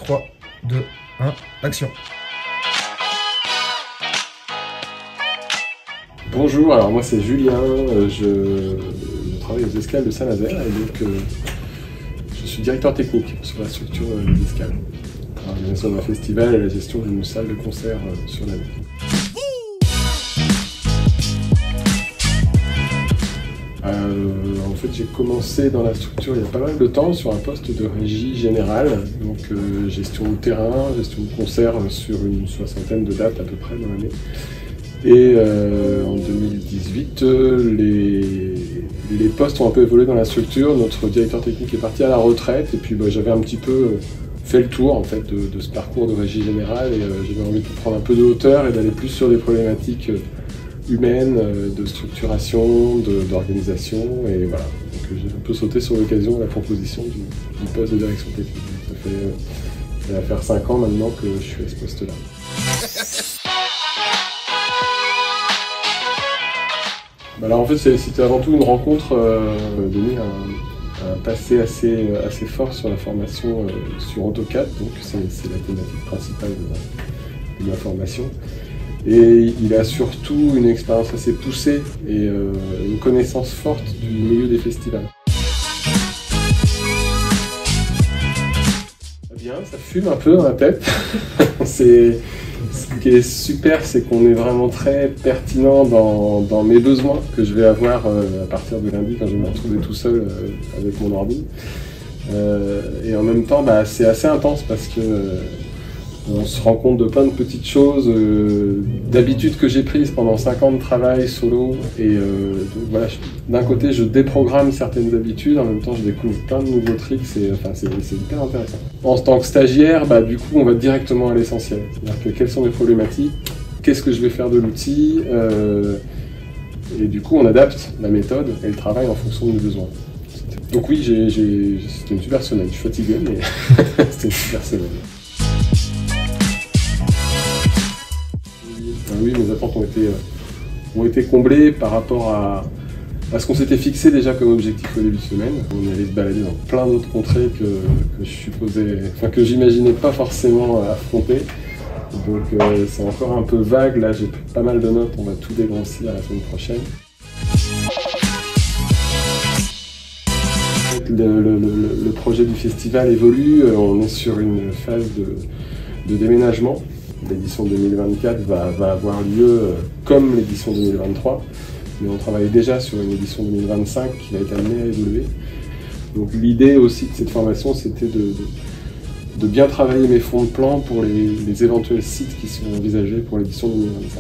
3, 2, 1, action. Bonjour, alors moi c'est Julien, je travaille aux Escales de Saint-Nazaire et donc je suis directeur technique sur la structure des Escales. L'organisation d'un festival et la gestion d'une salle de concert sur l'année. En fait j'ai commencé dans la structure il y a pas mal de temps sur un poste de régie générale, donc gestion de terrain, gestion de concert sur une soixantaine de dates à peu près dans l'année. Et en 2018, les postes ont un peu évolué dans la structure. Notre directeur technique est parti à la retraite et puis j'avais un petit peu fait le tour en fait, de ce parcours de régie générale et j'avais envie de prendre un peu de hauteur et d'aller plus sur des problématiques humaines, de structuration, d'organisation et voilà. Donc j'ai un peu sauté sur l'occasion de la proposition du poste de direction technique. Ça va faire 5 ans maintenant que je suis à ce poste-là. Alors en fait c'était avant tout une rencontre donner un passé assez fort sur la formation sur AutoCAD, donc c'est la thématique principale de ma formation. Et il a surtout une expérience assez poussée et une connaissance forte du milieu des festivals. Bien, ça fume un peu dans la tête. Ce qui est super, c'est qu'on est vraiment très pertinent dans mes besoins que je vais avoir à partir de lundi quand je vais me retrouver tout seul avec mon ordi. Et en même temps, c'est assez intense parce que on se rend compte de plein de petites choses, d'habitudes que j'ai prises pendant 5 ans de travail solo. Et donc voilà, d'un côté je déprogramme certaines habitudes, en même temps je découvre plein de nouveaux tricks, c'est hyper intéressant. En tant que stagiaire, du coup on va directement à l'essentiel. C'est-à-dire que quelles sont mes problématiques, qu'est-ce que je vais faire de l'outil, et du coup on adapte la méthode et le travail en fonction de mes besoins. Donc oui, c'était une super semaine, je suis fatigué mais c'était une super semaine. Oui, mes attentes ont été comblées par rapport à ce qu'on s'était fixé déjà comme objectif au début de semaine. On allait se balader dans plein d'autres contrées que j'imaginais pas forcément affronter. Donc c'est encore un peu vague, là j'ai pas mal de notes, on va tout dégrossir la semaine prochaine. Le projet du festival évolue, on est sur une phase de déménagement. L'édition 2024 va avoir lieu comme l'édition 2023, mais on travaille déjà sur une édition 2025 qui va être amenée à évoluer. Donc l'idée aussi de cette formation, c'était de bien travailler mes fonds de plan pour les éventuels sites qui sont envisagés pour l'édition 2025.